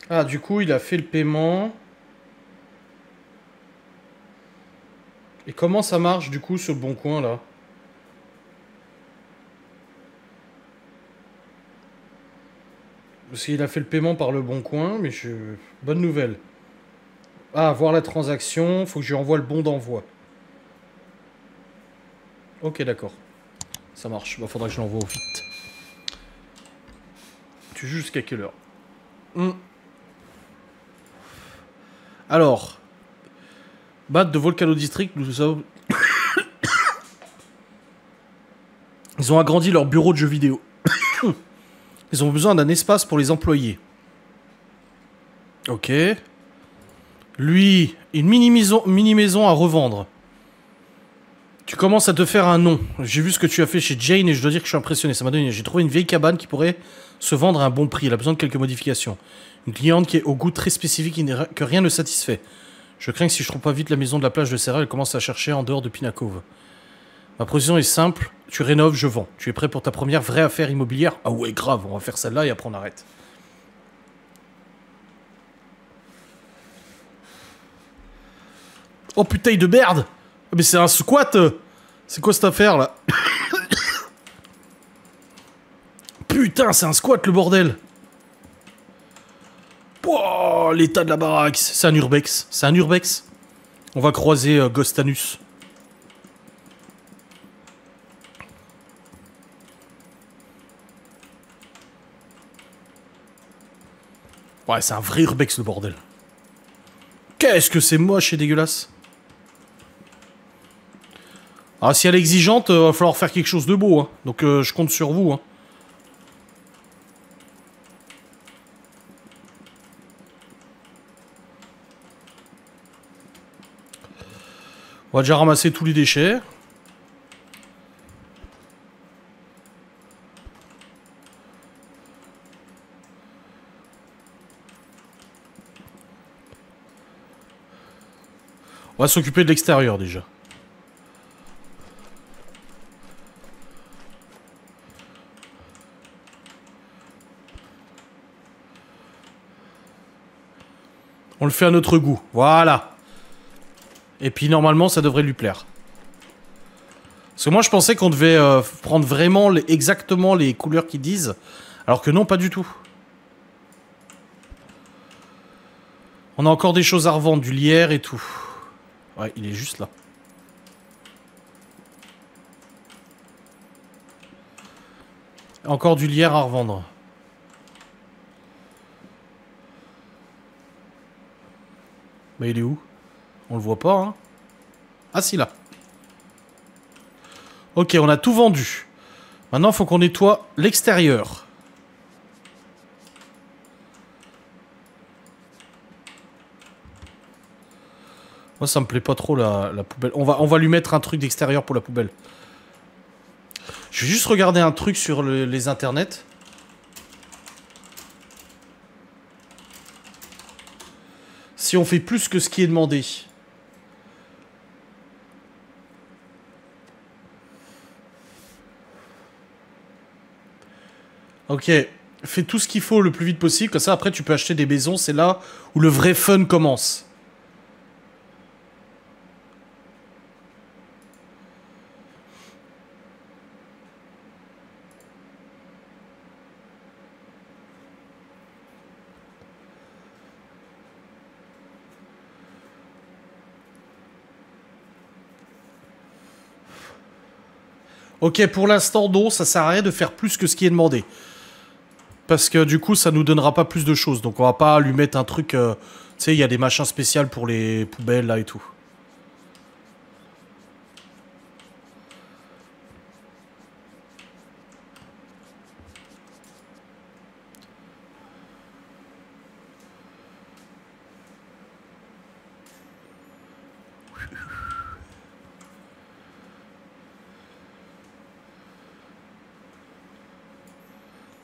Ah, du coup, il a fait le paiement. Et comment ça marche, du coup, ce bon coin, là? Parce qu'il a fait le paiement par le bon coin, mais je... Bonne nouvelle. Ah, voir la transaction, faut que je lui envoie le bon d'envoi. Ok, d'accord. Ça marche. Bah, faudra que je l'envoie au vite. Tu joues jusqu'à quelle heure? Alors, Bat de Volcano District, nous avons... Ils ont agrandi leur bureau de jeux vidéo. Ils ont besoin d'un espace pour les employés. Ok. Lui, une mini-maison à revendre. Tu commences à te faire un nom. J'ai vu ce que tu as fait chez Jane et je dois dire que je suis impressionné. Ça m'a donné. J'ai trouvé une vieille cabane qui pourrait se vendre à un bon prix. Elle a besoin de quelques modifications. Une cliente qui est au goût très spécifique et que rien ne satisfait. Je crains que si je trouve pas vite la maison de la plage de Serra, elle commence à chercher en dehors de Pinacove. Ma position est simple. Tu rénoves, je vends. Tu es prêt pour ta première vraie affaire immobilière? Ah ouais, grave. On va faire celle-là et après on arrête. Oh putain de merde! Mais c'est un squat! C'est quoi cette affaire là? Putain, c'est un squat le bordel! Oh, l'état de la baraque! C'est un urbex. C'est un urbex. On va croiser Ghostanus. Ouais, c'est un vrai urbex le bordel. Qu'est-ce que c'est moche et dégueulasse! Ah, si elle est exigeante, va falloir faire quelque chose de beau, hein. Donc je compte sur vous, hein. On va déjà ramasser tous les déchets. On va s'occuper de l'extérieur déjà. On le fait à notre goût. Voilà. Et puis normalement, ça devrait lui plaire. Parce que moi, je pensais qu'on devait prendre vraiment exactement les couleurs qu'ils disent. Alors que non, pas du tout. On a encore des choses à revendre, du lierre et tout. Ouais, il est juste là. Encore du lierre à revendre. Bah, il est où? On le voit pas, hein. Ah, si, là. Ok, on a tout vendu. Maintenant, il faut qu'on nettoie l'extérieur. Moi, ça me plaît pas trop, la poubelle. On va lui mettre un truc d'extérieur pour la poubelle. Je vais juste regarder un truc sur les internets. Si on fait plus que ce qui est demandé. Ok, fais tout ce qu'il faut le plus vite possible. Comme ça, après, tu peux acheter des maisons. C'est là où le vrai fun commence. Ok, pour l'instant, non, ça sert à rien de faire plus que ce qui est demandé. Parce que du coup, ça nous donnera pas plus de choses. Donc on va pas lui mettre un truc... tu sais, il y a des machins spéciaux pour les poubelles, là, et tout.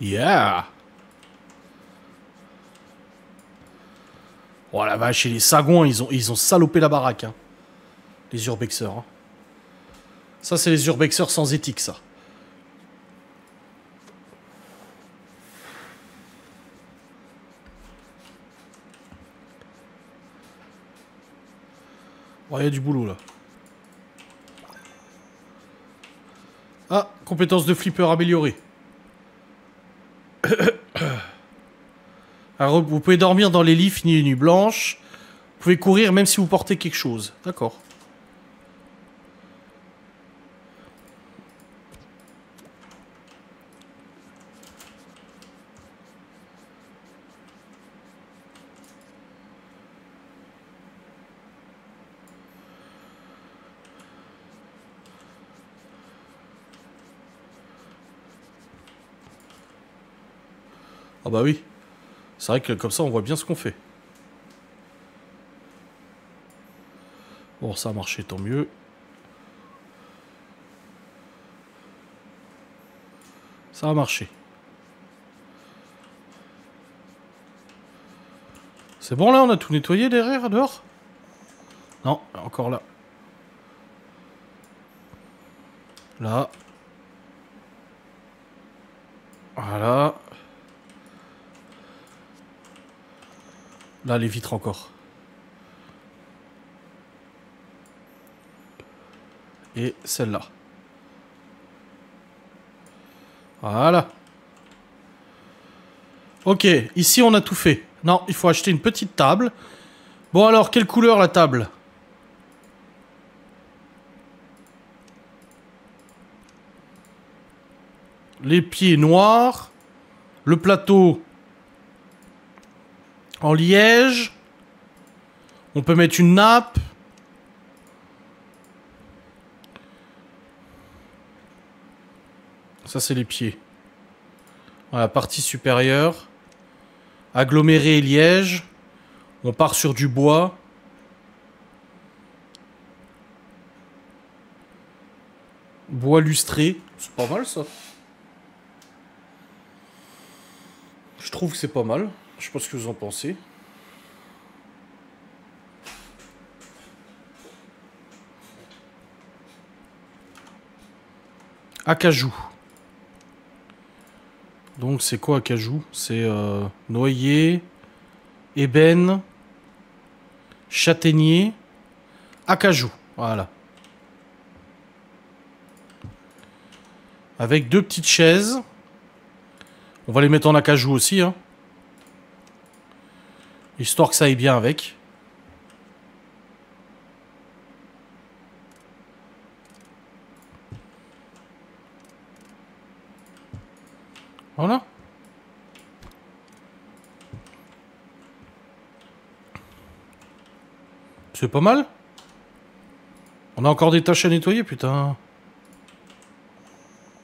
Yeah! Oh la vache, et les sagouins, ils ont salopé la baraque, hein. Les urbexeurs, hein. Ça, c'est les urbexeurs sans éthique, ça. Ouais, il y a du boulot là. Ah, compétence de flipper améliorée. Alors, vous pouvez dormir dans les lits finis les nuits blanches. Vous pouvez courir même si vous portez quelque chose. D'accord. Ah bah oui. C'est vrai que comme ça, on voit bien ce qu'on fait. Bon, ça a marché, tant mieux. Ça a marché. C'est bon là, on a tout nettoyé derrière, dehors? Non, encore là. Là. Voilà. Là, les vitres encore. Et celle-là. Voilà. Ok, ici on a tout fait. Non, il faut acheter une petite table. Bon alors, quelle couleur la table? Les pieds noirs. Le plateau en liège. On peut mettre une nappe. Ça c'est les pieds. Voilà, partie supérieure. Aggloméré et liège. On part sur du bois. Bois lustré. C'est pas mal ça. Je trouve que c'est pas mal. Je sais pas ce que vous en pensez. Acajou. Donc c'est quoi acajou? C'est noyer, ébène, châtaignier, acajou. Voilà. Avec deux petites chaises. On va les mettre en acajou aussi, hein. Histoire que ça aille bien avec. Voilà. C'est pas mal. On a encore des tâches à nettoyer, putain.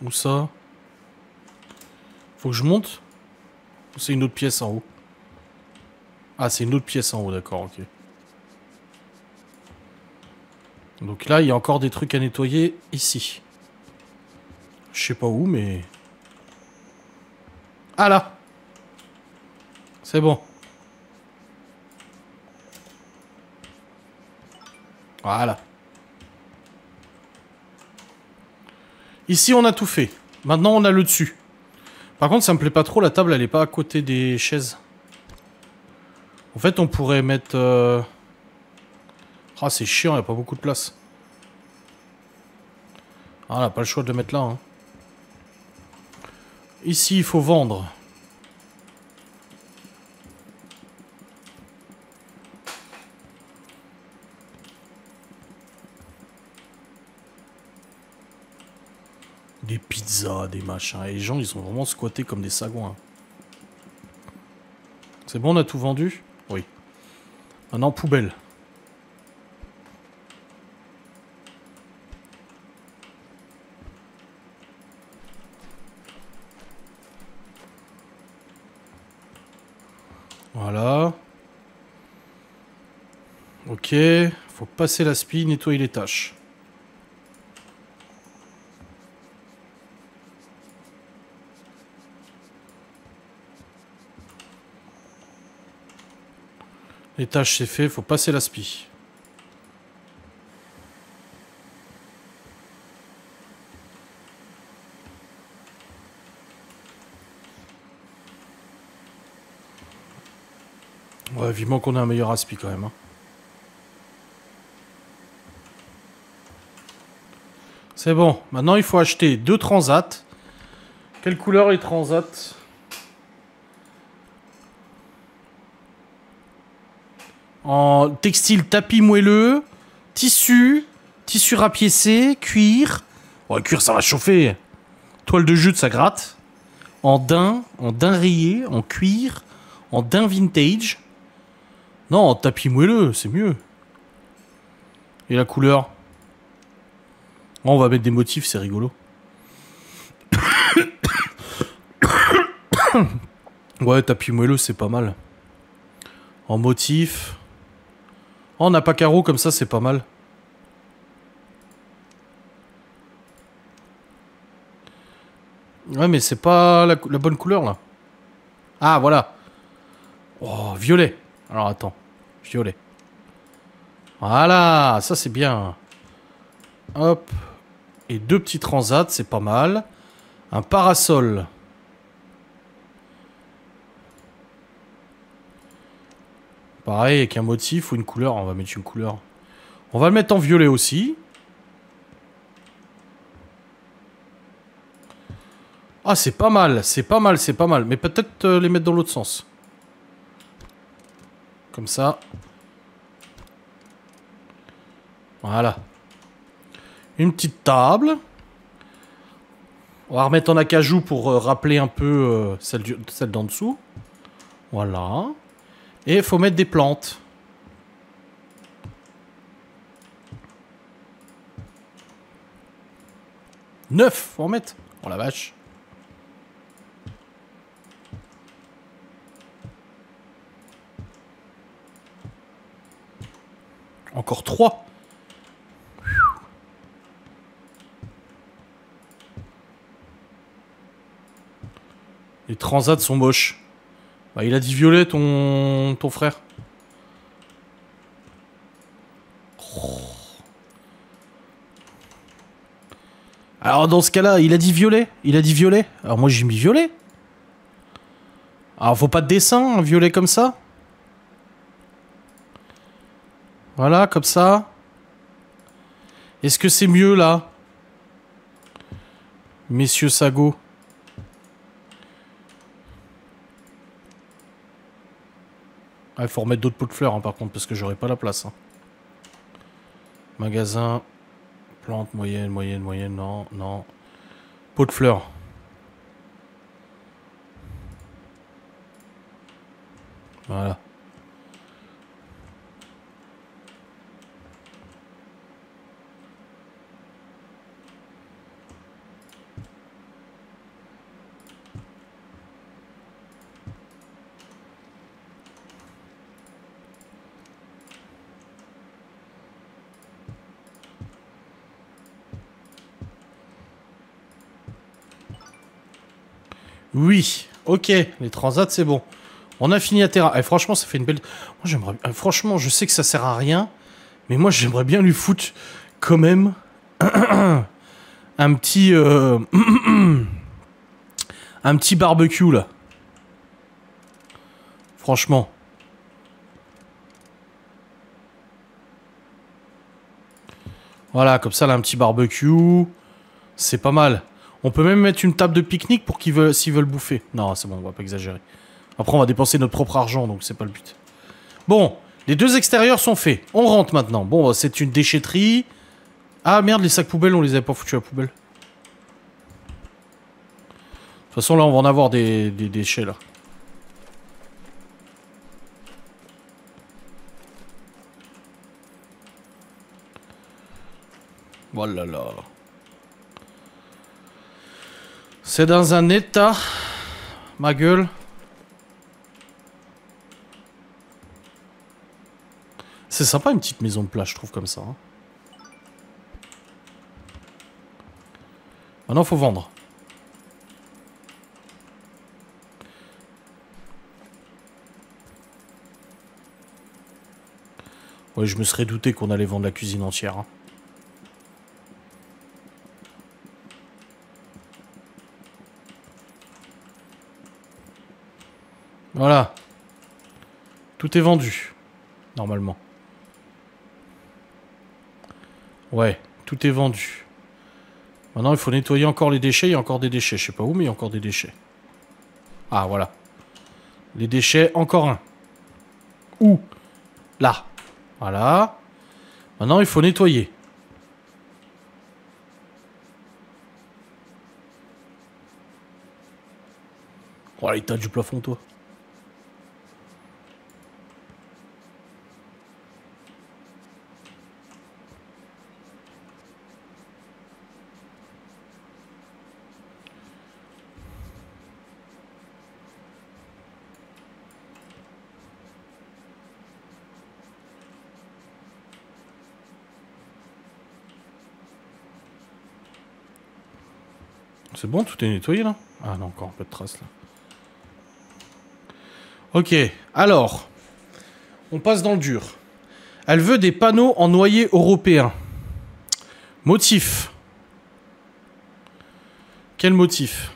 Où ça? Faut que je monte? Ou c'est une autre pièce en haut? Ah, c'est une autre pièce en haut, d'accord, ok. Donc là, il y a encore des trucs à nettoyer ici. Je sais pas où, mais... Ah là! C'est bon. Voilà. Ici, on a tout fait. Maintenant, on a le dessus. Par contre, ça me plaît pas trop. La table, elle est pas à côté des chaises. En fait, on pourrait mettre... Ah, c'est chiant, il n'y a pas beaucoup de place. Ah, on n'a pas le choix de le mettre là, hein. Ici, il faut vendre. Des pizzas, des machins. Et les gens, ils sont vraiment squattés comme des sagouins. C'est bon, on a tout vendu? Oui. Maintenant, poubelle. Voilà. Ok. Faut passer la spie, nettoyer les tâches. Les tâches, c'est fait. Faut passer la spie. Ouais, vivement qu'on ait un meilleur aspi quand même, hein. C'est bon. Maintenant, il faut acheter 2 transats. Quelle couleur les transats? En textile tapis moelleux, tissu, tissu rapiécé, cuir. Oh, le cuir, ça va chauffer. Toile de jute, ça gratte. En daim rayé, en cuir, en daim vintage. Non, en tapis moelleux, c'est mieux. Et la couleur? Oh, on va mettre des motifs, c'est rigolo. Ouais, tapis moelleux, c'est pas mal. En motif. Oh, on n'a pas carreau comme ça, c'est pas mal. Ouais, mais c'est pas la bonne couleur, là. Ah, voilà. Oh, violet. Alors, attends. Violet. Voilà, ça, c'est bien. Hop. Et 2 petits transats, c'est pas mal. Un parasol. Pareil, avec un motif ou une couleur. On va mettre une couleur. On va le mettre en violet aussi. Ah, c'est pas mal, c'est pas mal, c'est pas mal. Mais peut-être les mettre dans l'autre sens. Comme ça. Voilà. Une petite table. On va remettre en acajou pour rappeler un peu celle d'en dessous. Voilà. Et il faut mettre des plantes. Neuf, faut en mettre. Oh la vache. Encore 3. Les transats sont moches. Bah, il a dit violet, ton frère. Oh. Alors, dans ce cas-là, il a dit violet. Il a dit violet. Alors, moi, j'ai mis violet. Alors, faut pas de dessin, un violet comme ça. Voilà, comme ça. Est-ce que c'est mieux, là? Messieurs Sago. Ah, il faut remettre d'autres pots de fleurs, hein, par contre, parce que j'aurai pas la place. Hein. Magasin. Plante, moyenne, moyenne, moyenne. Non, non. Pot de fleurs. Voilà. Oui, ok, les transats c'est bon. On a fini à Terra. Et franchement, ça fait une belle... Moi j'aimerais... Franchement, je sais que ça sert à rien, mais moi j'aimerais bien lui foutre quand même un petit... un petit barbecue là. Franchement. Voilà, comme ça là, un petit barbecue. C'est pas mal. On peut même mettre une table de pique-nique pour s'ils veulent bouffer. Non, c'est bon, on va pas exagérer. Après, on va dépenser notre propre argent, donc c'est pas le but. Bon, les 2 extérieurs sont faits. On rentre maintenant. Bon, c'est une déchetterie. Ah merde, les sacs poubelles, on les avait pas foutus à la poubelle. De toute façon, là, on va en avoir des déchets, là. Voilà, là. C'est dans un état, ma gueule. C'est sympa une petite maison de plage, je trouve, comme ça. Hein. Maintenant, faut vendre. Ouais, je me serais douté qu'on allait vendre la cuisine entière. Hein. Voilà. Tout est vendu. Normalement. Ouais, tout est vendu. Maintenant, il faut nettoyer encore les déchets. Il y a encore des déchets. Je sais pas où, mais il y a encore des déchets. Ah, voilà. Les déchets, encore un. Où? Là. Voilà. Maintenant, il faut nettoyer. Oh, l'état du plafond, toi. C'est bon, tout est nettoyé, là? Ah non, encore un peu de traces, là. Ok, alors. On passe dans le dur. Elle veut des panneaux en noyer européen. Motif. Quel motif?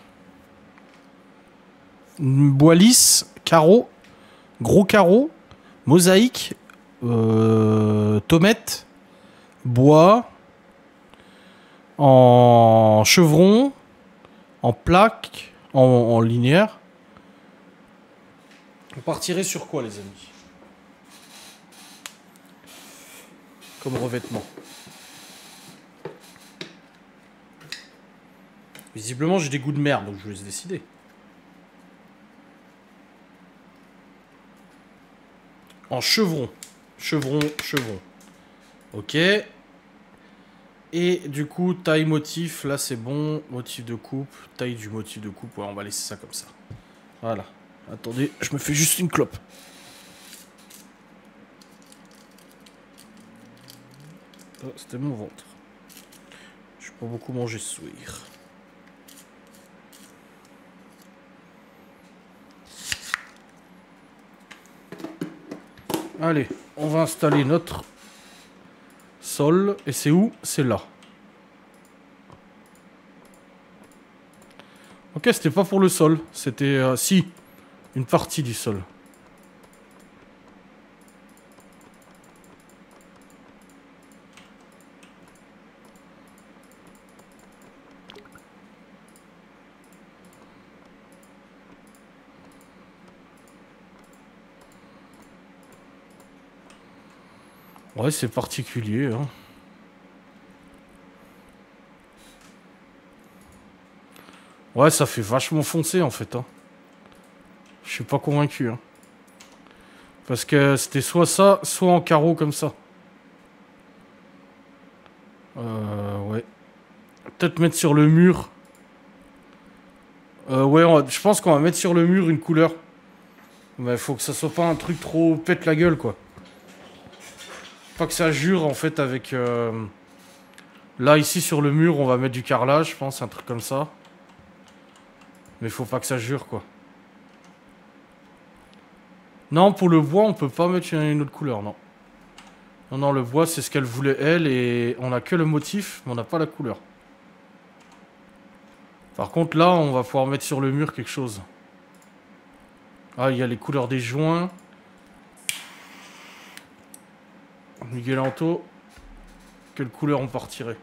Bois lisse, carreau, gros carreau, mosaïque, tomette, bois, en chevron, en plaque, en linéaire. On partirait sur quoi, les amis? Comme revêtement. Visiblement, j'ai des goûts de merde, donc je vais se décider. En chevron. Chevron, chevron. Ok. Et du coup, taille motif, là c'est bon. Motif de coupe, taille du motif de coupe. Ouais, on va laisser ça comme ça. Voilà. Attendez, je me fais juste une clope. Oh, c'était mon ventre. Je n'ai pas beaucoup mangé ce soir. Allez, on va installer notre sol. Et c'est où? C'est là. Ok, c'était pas pour le sol. C'était, si, une partie du sol. Ouais, c'est particulier, hein. Ouais, ça fait vachement foncé, en fait, hein. Je suis pas convaincu, hein. Parce que c'était soit ça, soit en carreau comme ça. Ouais. Peut-être mettre sur le mur. Ouais, je pense qu'on va mettre sur le mur une couleur. Mais faut que ça soit pas un truc trop pète la gueule, quoi. Pas que ça jure, en fait, avec... Là, ici, sur le mur, on va mettre du carrelage, je pense, un truc comme ça. Mais faut pas que ça jure, quoi. Non, pour le bois, on peut pas mettre une autre couleur, non. Non, non, le bois, c'est ce qu'elle voulait, elle, et on a que le motif, mais on n'a pas la couleur. Par contre, là, on va pouvoir mettre sur le mur quelque chose. Ah, il y a les couleurs des joints. Miguel Anto. Quelle couleur on partirait?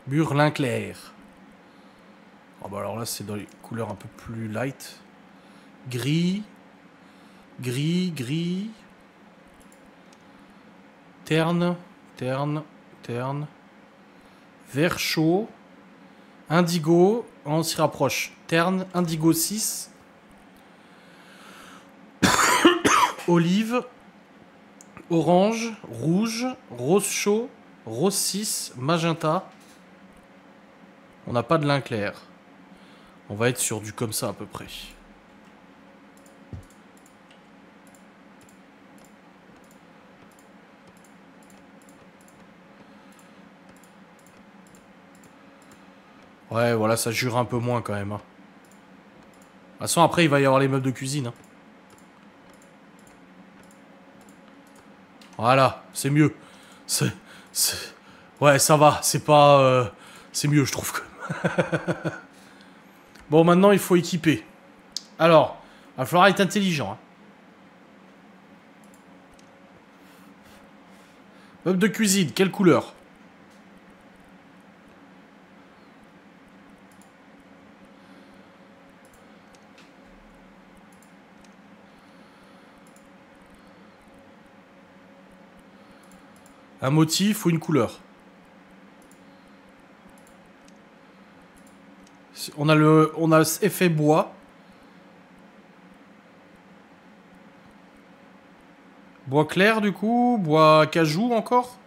Burlin clair. Ah bah alors là, c'est dans les couleurs un peu plus light. Gris. Gris, gris. Terne, terne, terne. Vert chaud. Indigo. On s'y rapproche. Terne, indigo 6. Olive. Orange. Rouge. Rose chaud. Rose 6. Magenta. On n'a pas de lin clair. On va être sur du comme ça à peu près. Ouais, voilà, ça jure un peu moins quand même. Hein. De toute façon, après, il va y avoir les meubles de cuisine. Hein. Voilà, c'est mieux. Ouais, ça va, c'est pas... c'est mieux, je trouve. Bon, maintenant, il faut équiper. Alors, il va falloir être intelligent. Hein. Meuble de cuisine, quelle couleur? Un motif ou une couleur? On a effet bois. Bois clair du coup, bois cajou encore.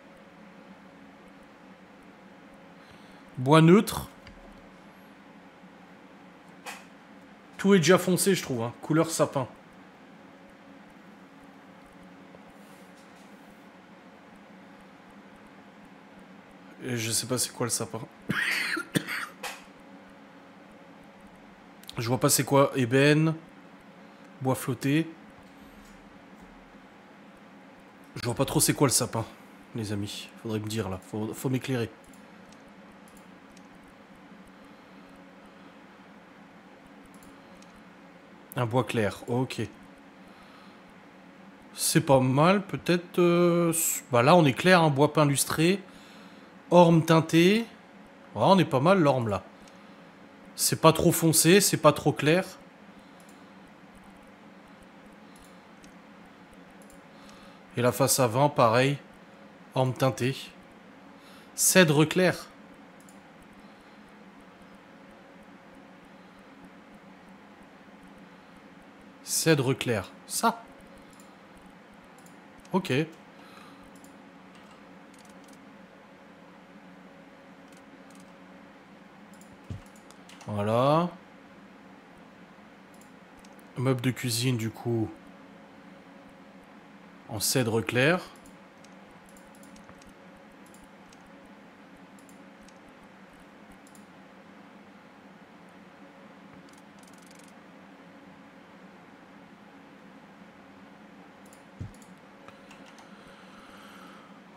Bois neutre. Tout est déjà foncé je trouve, hein. Couleur sapin. Et je sais pas c'est quoi le sapin. Je vois pas c'est quoi. Ébène. Bois flotté. Je vois pas trop c'est quoi le sapin, les amis. Faudrait me dire là. Faut m'éclairer. Un bois clair. Ok. C'est pas mal. Peut-être... Bah là on est clair. Un bois peint lustré. Orme teinté. Ouais, on est pas mal l'orme là. C'est pas trop foncé. C'est pas trop clair. Et la face avant, pareil. Orme teinté. Cèdre clair. Cèdre clair. Ça. Ok. Voilà. Meuble de cuisine, du coup. En cèdre clair.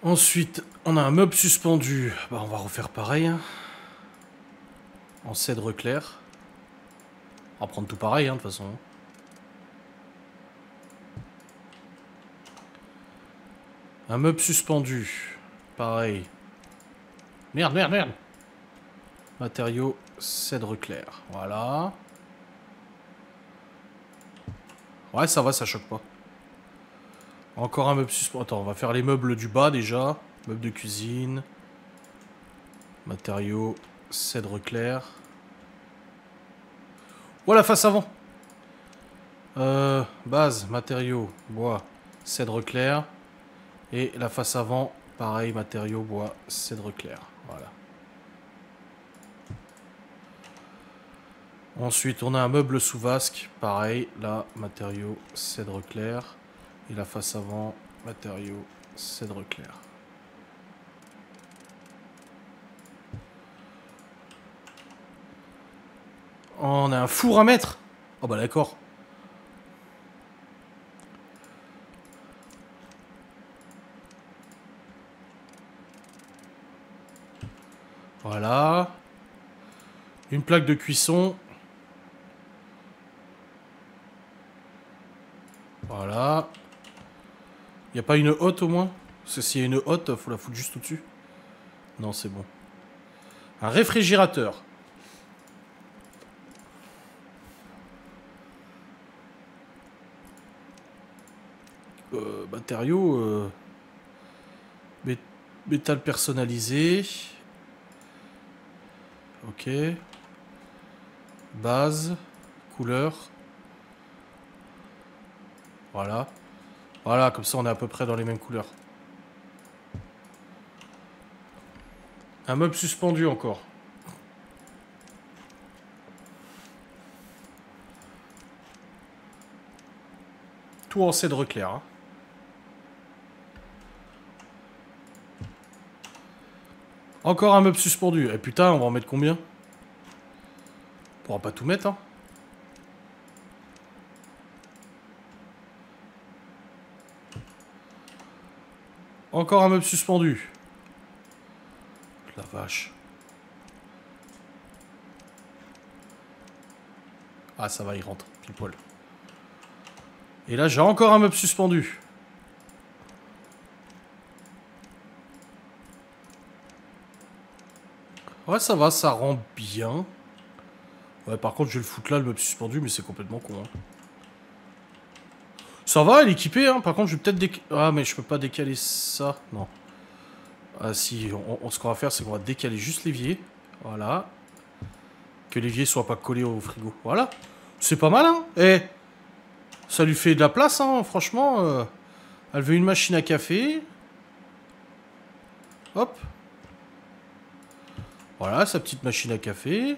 Ensuite, on a un meuble suspendu. Bah, on va refaire pareil. Hein. En cèdre clair. On va prendre tout pareil, hein, de toute façon. Un meuble suspendu. Pareil. Merde, merde, merde. Matériaux, cèdre clair. Voilà. Ouais, ça va, ça choque pas. Encore un meuble suspendu. Attends, on va faire les meubles du bas déjà. Meuble de cuisine. Matériaux, cèdre clair. Voilà, face avant. Base, matériaux, bois, cèdre clair. Et la face avant, pareil, matériaux, bois, cèdre clair. Voilà. Ensuite, on a un meuble sous vasque. Pareil, là, matériaux, cèdre clair. Et la face avant, matériaux, cèdre clair. On a un four à mettre. Oh bah d'accord. Voilà. Une plaque de cuisson. Voilà. Y a pas une hotte au moins? Parce que s'il y a une hotte, faut la foutre juste au-dessus. Non, c'est bon. Un réfrigérateur. Matériaux. Métal personnalisé. Ok. Base. Couleur. Voilà. Voilà, comme ça on est à peu près dans les mêmes couleurs. Un meuble suspendu encore. Tout en cèdre clair. Hein. Encore un meuble suspendu. Eh putain, on va en mettre combien? On pourra pas tout mettre, hein. Encore un meuble suspendu. La vache. Ah, ça va, il rentre. Pile poil. Et là, j'ai encore un meuble suspendu. Ouais, ça va, ça rend bien. Ouais, par contre, je vais le foutre là, le meuble suspendu, mais c'est complètement con. Hein. Ça va, elle est équipée, hein. Par contre, je vais peut-être décaler... Ah, mais je peux pas décaler ça. Non. Ah, si, ce qu'on va faire, c'est qu'on va décaler juste l'évier. Voilà. Que l'évier soit pas collé au frigo. Voilà. C'est pas mal, hein. Eh, ça lui fait de la place, hein, franchement. Elle veut une machine à café. Hop. Voilà, sa petite machine à café.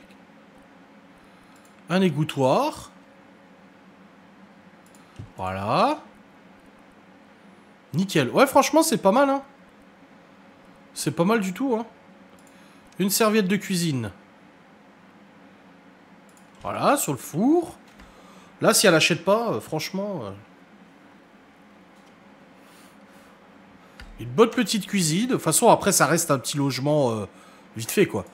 Un égouttoir. Voilà. Nickel. Ouais, franchement, c'est pas mal, hein. C'est pas mal du tout, hein. Une serviette de cuisine. Voilà, sur le four. Là, si elle achète pas, franchement... Une bonne petite cuisine. De toute façon, après, ça reste un petit logement vite fait, quoi.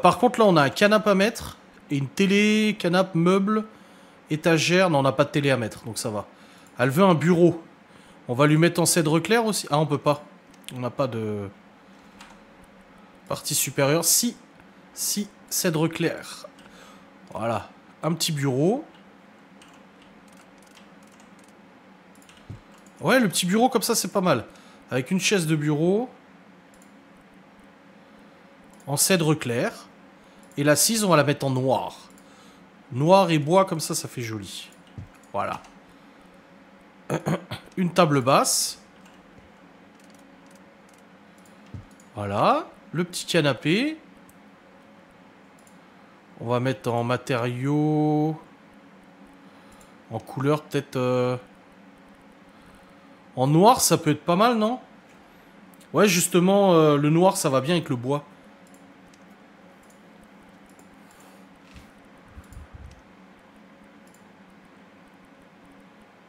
Par contre, là, on a un canapé à mettre. Et une télé, canapé, meuble, étagère. Non, on n'a pas de télé à mettre, donc ça va. Elle veut un bureau. On va lui mettre en cèdre clair aussi. Ah, on peut pas. On n'a pas de... Partie supérieure. Si, cèdre clair. Voilà. Un petit bureau. Ouais, le petit bureau comme ça, c'est pas mal. Avec une chaise de bureau. En cèdre clair. Et l'assise, on va la mettre en noir. Noir et bois, comme ça fait joli. Voilà. Une table basse. Voilà. Le petit canapé. On va mettre en matériaux... En couleur, peut-être... En noir, ça peut être pas mal, non? Ouais, justement, le noir, ça va bien avec le bois.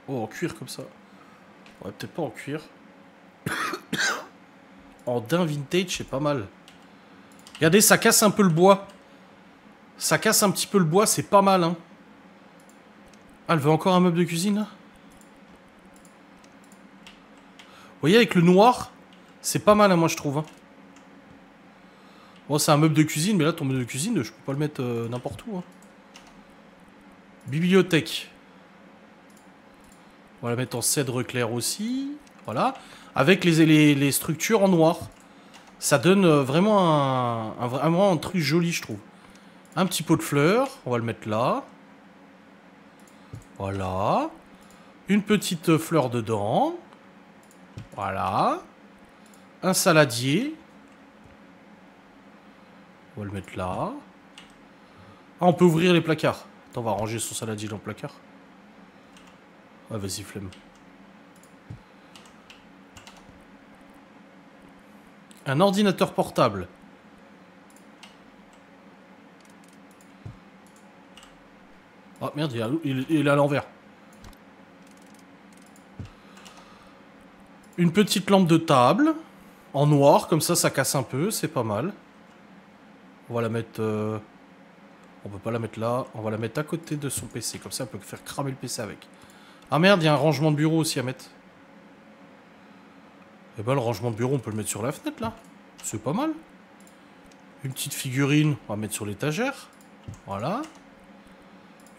Oh, en cuir comme ça. Ouais, peut-être pas en cuir. En daim vintage, c'est pas mal. Regardez, ça casse un peu le bois. Ça casse un petit peu le bois, c'est pas mal, hein. Ah, elle veut encore un meuble de cuisine, là? Vous voyez, avec le noir, c'est pas mal, hein, moi, je trouve. Hein. Bon, c'est un meuble de cuisine, mais là, ton meuble de cuisine, je peux pas le mettre n'importe où. Hein. Bibliothèque. On va la mettre en cèdre clair aussi. Voilà. Avec les structures en noir. Ça donne vraiment vraiment un truc joli, je trouve. Un petit pot de fleurs. On va le mettre là. Voilà. Une petite fleur dedans. Voilà. Un saladier. On va le mettre là. Ah, on peut ouvrir les placards. Attends, on va ranger son saladier dans le placard. Ah, vas-y, flemme. Un ordinateur portable. Ah, merde, il est à l'envers. Une petite lampe de table. En noir, comme ça casse un peu. C'est pas mal. On va la mettre... On peut pas la mettre là. On va la mettre à côté de son PC. Comme ça, on peut faire cramer le PC avec. Ah merde, il y a un rangement de bureau aussi à mettre. Eh ben, le rangement de bureau, on peut le mettre sur la fenêtre, là. C'est pas mal. Une petite figurine, on va mettre sur l'étagère. Voilà.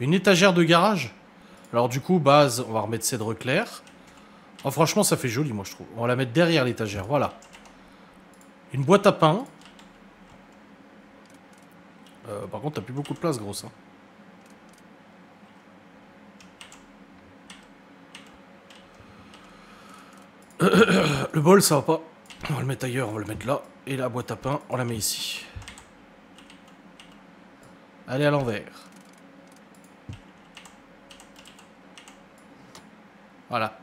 Une étagère de garage. Alors, du coup, base, on va remettre cèdre clair. Oh, franchement, ça fait joli, moi, je trouve. On va la mettre derrière l'étagère, voilà. Une boîte à pain. Par contre, t'as plus beaucoup de place, grosse. Hein. Le bol, ça va pas. On va le mettre ailleurs, on va le mettre là. Et la boîte à pain, on la met ici. Allez à l'envers. Voilà.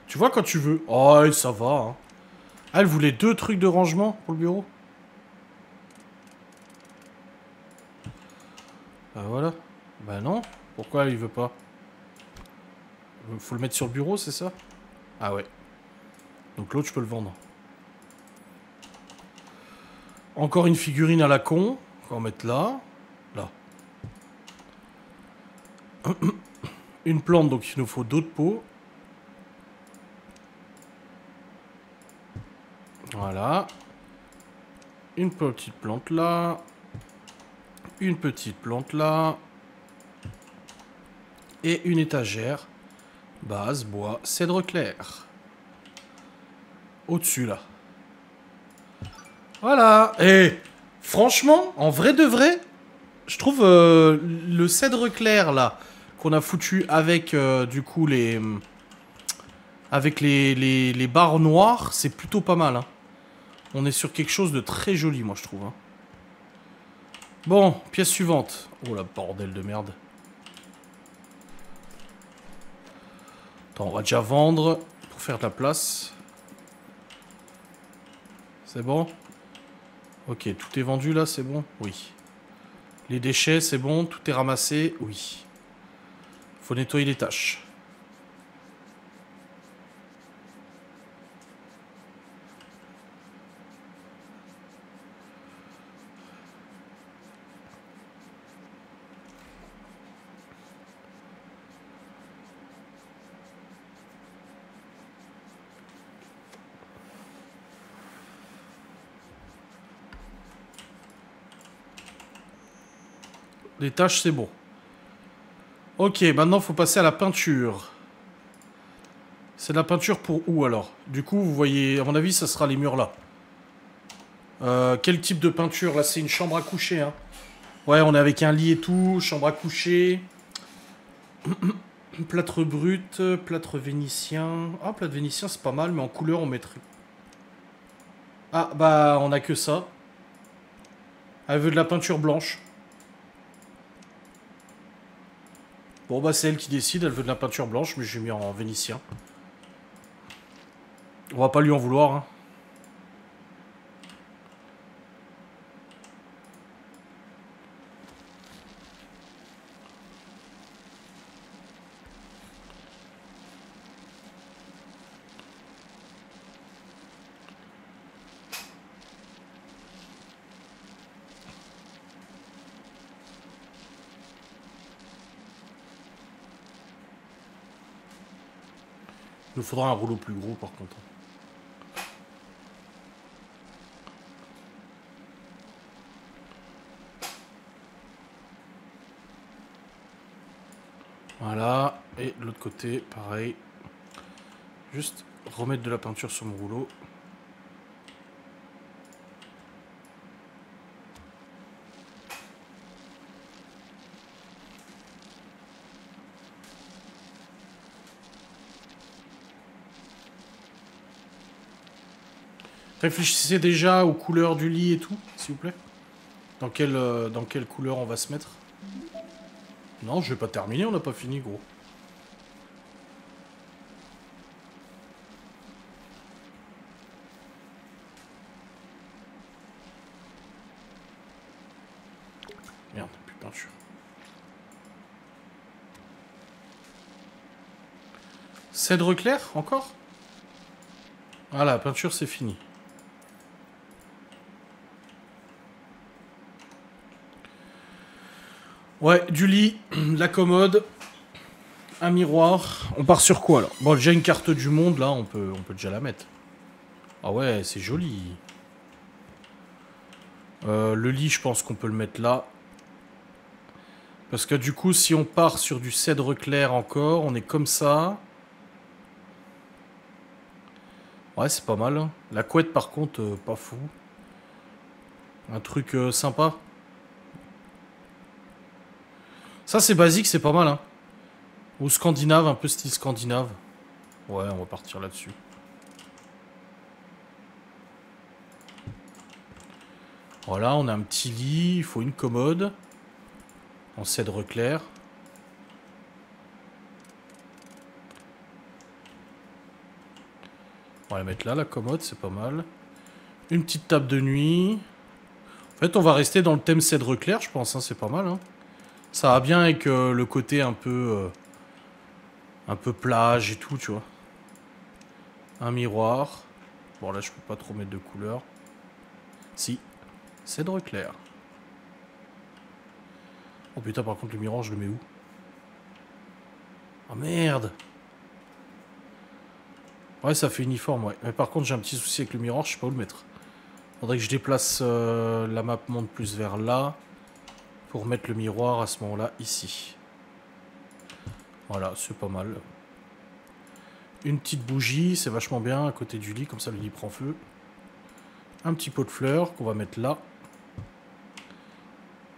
Tu vois quand tu veux. Oh, ça va. Hein. Ah, elle voulait 2 trucs de rangement pour le bureau. Bah voilà. Bah non. Pourquoi il veut pas? Faut le mettre sur le bureau, c'est ça? Ah ouais. Donc l'autre, je peux le vendre. Encore une figurine à la con. On va en mettre là. Là. Une plante, donc il nous faut d'autres pots. Voilà. Une petite plante là. Une petite plante là. Et une étagère. Base, bois, cèdre clair. Au-dessus là. Voilà. Et franchement, en vrai de vrai, je trouve le cèdre clair là, qu'on a foutu avec du coup les... Avec les barres noires, c'est plutôt pas mal. Hein. On est sur quelque chose de très joli, moi, je trouve. Hein. Bon, pièce suivante. Oh la bordel de merde. Attends, on va déjà vendre pour faire de la place. C'est bon? Ok, tout est vendu là, c'est bon? Oui. Les déchets, c'est bon? Tout est ramassé? Oui. Faut nettoyer les tâches. Les tâches, c'est bon. Ok, maintenant, faut passer à la peinture. C'est de la peinture pour où, alors? Du coup, vous voyez, à mon avis, ça sera les murs là. Quel type de peinture? Là, c'est une chambre à coucher, hein. Ouais, on est avec un lit et tout, chambre à coucher. Plâtre brut, plâtre vénitien. Ah, plâtre vénitien, c'est pas mal, mais en couleur, on mettrait... Ah, bah, on a que ça. Elle veut de la peinture blanche. Bon, bah, c'est elle qui décide, elle veut de la peinture blanche, mais j'ai mis en vénitien. On va pas lui en vouloir, hein. Il nous faudra un rouleau plus gros, par contre. Voilà. Et de l'autre côté, pareil. Juste remettre de la peinture sur mon rouleau. Réfléchissez déjà aux couleurs du lit et tout, s'il vous plaît. Dans quelle couleur on va se mettre? Non, je vais pas terminer, on n'a pas fini, gros. Merde, plus de peinture. Cèdre clair, encore? Voilà, la peinture, c'est fini. Ouais, du lit, la commode, un miroir. On part sur quoi, alors? Bon, déjà une carte du monde, là, on peut déjà la mettre. Ah ouais, c'est joli. Le lit, je pense qu'on peut le mettre là. Parce que du coup, si on part sur du cèdre clair encore, on est comme ça. Ouais, c'est pas mal. Hein. La couette, par contre, pas fou. Un truc sympa. Ça, c'est basique, c'est pas mal. Hein. Ou scandinave, un peu style scandinave. Ouais, on va partir là-dessus. Voilà, on a un petit lit, il faut une commode. En cèdre clair. On va la mettre là, la commode, c'est pas mal. Une petite table de nuit. En fait, on va rester dans le thème cèdre clair, je pense, hein, c'est pas mal. Hein. Ça va bien avec le côté un peu plage et tout, tu vois. Un miroir. Bon, là, je peux pas trop mettre de couleur. Si. Cèdre clair. Oh putain, par contre, le miroir, je le mets où? Oh merde. Ouais, ça fait uniforme, ouais. Mais par contre, j'ai un petit souci avec le miroir, je sais pas où le mettre. Faudrait que je déplace la map monde plus vers là. Pour mettre le miroir à ce moment-là, ici. Voilà, c'est pas mal. Une petite bougie, c'est vachement bien à côté du lit, comme ça le lit prend feu. Un petit pot de fleurs qu'on va mettre là.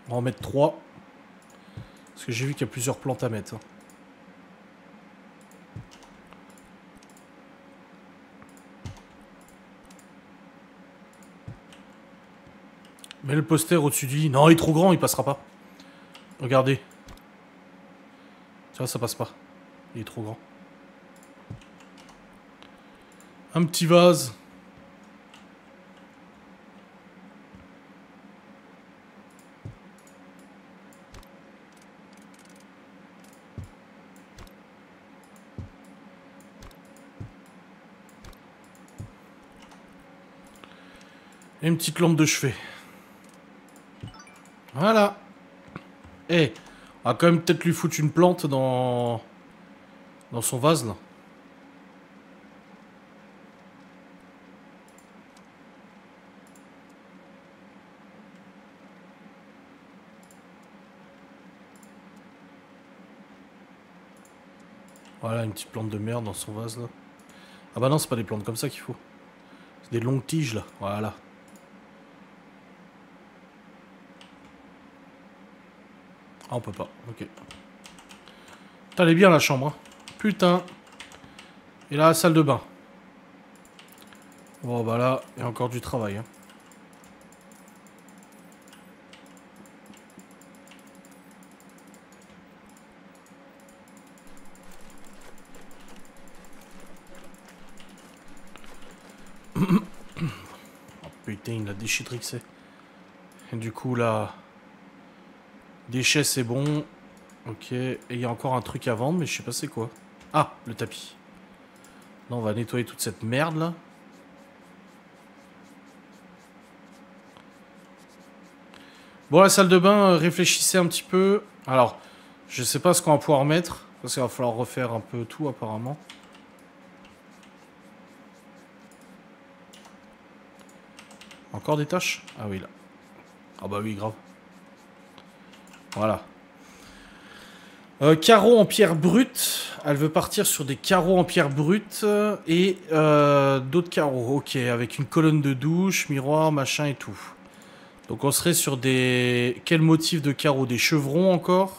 On va en mettre 3. Parce que j'ai vu qu'il y a plusieurs plantes à mettre. Mais le poster au-dessus du lit, non, il est trop grand, il passera pas. Regardez. Tu vois, ça passe pas. Il est trop grand. Un petit vase. Et une petite lampe de chevet. Voilà. Eh, on va quand même peut-être lui foutre une plante dans son vase, là. Voilà, une petite plante de merde dans son vase, là. Ah bah non, c'est pas des plantes comme ça qu'il faut. C'est des longues tiges, là. Voilà. Ah, on peut pas. Ok. Putain, elle est bien, la chambre. Hein. Putain. Et là, la salle de bain. Bon, bah là, il y a encore du travail. Hein. Oh putain, il a déchitrixé. Et du coup, là... Déchets, c'est bon. Ok. Et il y a encore un truc à vendre, mais je sais pas c'est quoi. Ah, le tapis. Là, on va nettoyer toute cette merde, là. Bon, la salle de bain, réfléchissez un petit peu. Alors, je sais pas ce qu'on va pouvoir mettre. Parce qu'il va falloir refaire un peu tout, apparemment. Encore des tâches? Ah oui, là. Ah bah oui, grave. Voilà. Carreaux en pierre brute. Elle veut partir sur des carreaux en pierre brute. Et d'autres carreaux. Ok, avec une colonne de douche, miroir, machin et tout. Donc on serait sur des... Quel motif de carreaux? Des chevrons encore?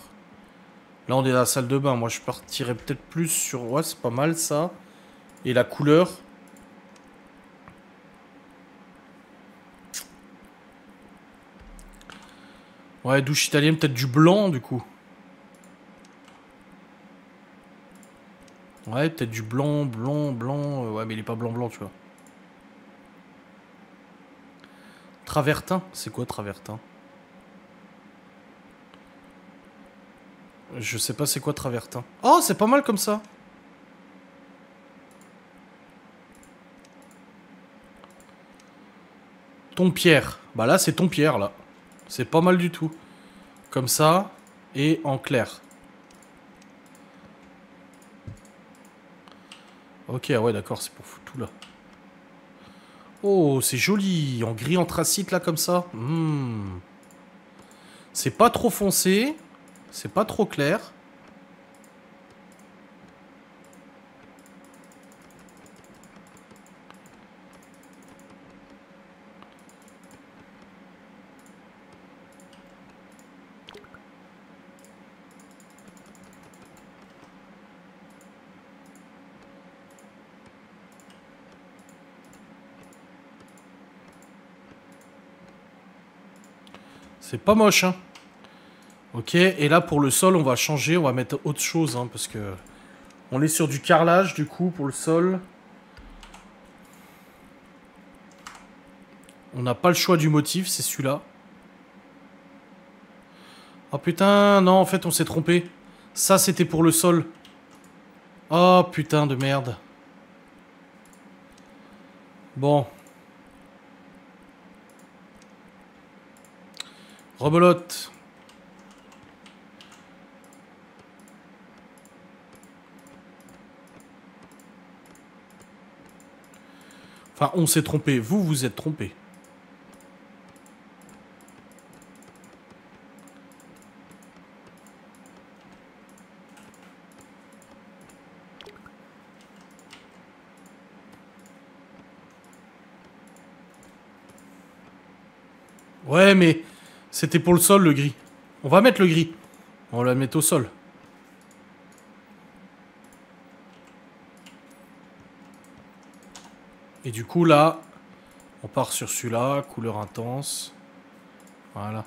Là on est dans la salle de bain. Moi je partirais peut-être plus sur... Ouais, c'est pas mal ça. Et la couleur... Ouais, douche italienne, peut-être du blanc du coup. Ouais, peut-être du blanc, blanc, blanc. Ouais, mais il est pas blanc, blanc, tu vois. Travertin? C'est quoi travertin? Je sais pas c'est quoi travertin. Oh, c'est pas mal comme ça. Ton pierre. Bah là, c'est ton pierre, là. C'est pas mal du tout. Comme ça, et en clair. Ok, ouais, d'accord, c'est pour foutre tout là. Oh, c'est joli. En gris anthracite, là, comme ça. C'est pas trop foncé. C'est pas trop clair. C'est pas moche, hein. Ok, et là, pour le sol, on va changer. On va mettre autre chose, hein, parce que... On est sur du carrelage, du coup, pour le sol. On n'a pas le choix du motif, c'est celui-là. Oh putain, non, en fait, on s'est trompé. Ça, c'était pour le sol. Oh putain de merde. Bon. Rebelote. Enfin, on s'est trompé. Vous, vous êtes trompé. Ouais, mais c'était pour le sol, le gris. On va mettre le gris. On va le mettre au sol. Et du coup, là, on part sur celui-là, couleur intense. Voilà.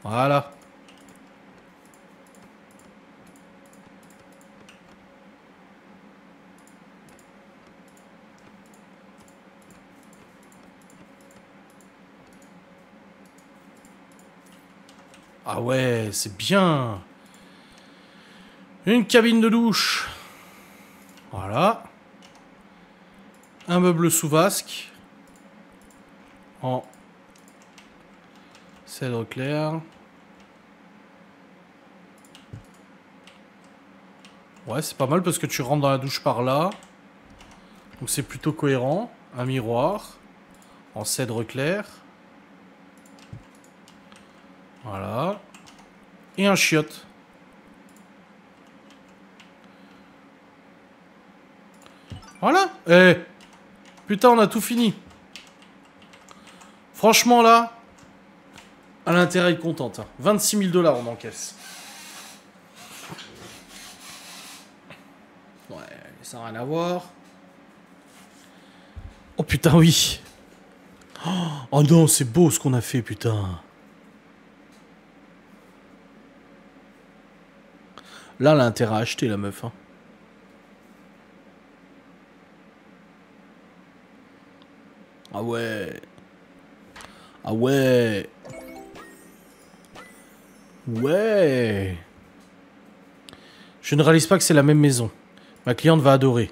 Voilà. Ah ouais, c'est bien. Une cabine de douche. Voilà. Un meuble sous vasque. En cèdre clair. Ouais, c'est pas mal parce que tu rentres dans la douche par là. Donc c'est plutôt cohérent. Un miroir. En cèdre clair. Voilà. Et un chiotte. Voilà. Eh. Putain, on a tout fini. Franchement, là, elle a intérêt à être contente. Hein. 26 000 $ on encaisse. Ouais, ça n'a rien à voir. Oh putain, oui. Oh non, c'est beau ce qu'on a fait, putain. Là, elle a intérêt à acheter, la meuf. Hein. Ah ouais. Ah ouais. Ouais. Je ne réalise pas que c'est la même maison. Ma cliente va adorer.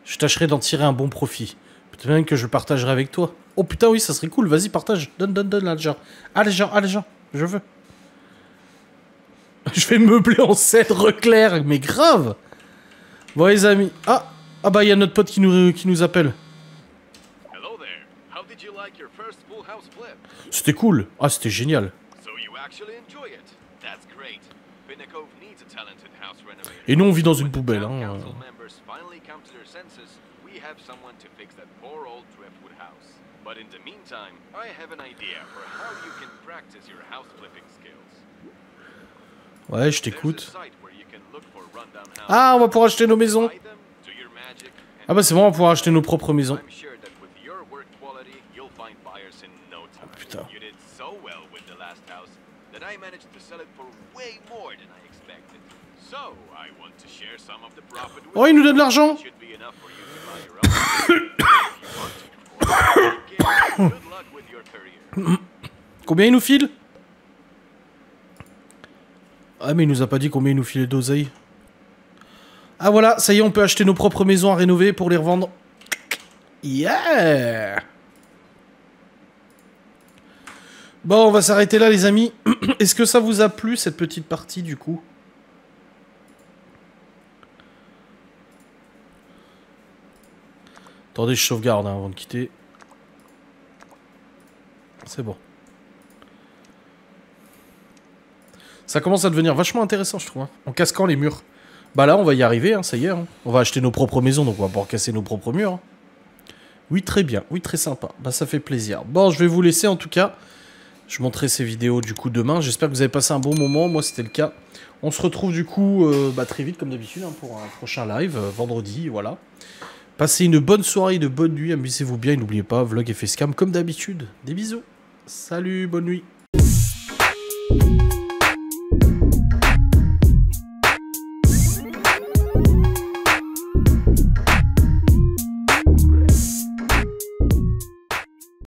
Je tâcherai d'en tirer un bon profit. Peut-être même que je partagerai avec toi. Oh putain, oui, ça serait cool. Vas-y, partage. Donne l'argent. L'argent. Je veux. Je vais meubler en cèdre clair. Mais grave. Bon, les amis. Ah bah, il y a notre pote qui nous appelle. C'était cool. Ah, c'était génial. Et nous, on vit dans une poubelle. Hein. Ouais, je t'écoute. Ah, on va pouvoir acheter nos maisons. Ah bah c'est bon, on va pouvoir acheter nos propres maisons. Oh, putain. Oh, il nous donne de l'argent. Combien il nous file? Ah mais il nous a pas dit combien il nous filait d'oseille. Ah voilà, ça y est, on peut acheter nos propres maisons à rénover pour les revendre. Yeah! Bon, on va s'arrêter là les amis. Est-ce que ça vous a plu cette petite partie du coup? Attendez, je sauvegarde hein, avant de quitter. C'est bon. Ça commence à devenir vachement intéressant, je trouve. Hein, en casquant les murs. Bah là, on va y arriver, hein, ça y est. Hein. On va acheter nos propres maisons, donc on va pouvoir casser nos propres murs. Hein. Oui, très bien. Oui, très sympa. Bah, ça fait plaisir. Bon, je vais vous laisser, en tout cas. Je montrerai ces vidéos, du coup, demain. J'espère que vous avez passé un bon moment. Moi, c'était le cas. On se retrouve, du coup, très vite, comme d'habitude, hein, pour un prochain live, vendredi, voilà. Passez une bonne soirée, une bonne nuit. Amusez-vous bien et n'oubliez pas, vlog FaceCam, comme d'habitude. Des bisous. Salut, bonne nuit.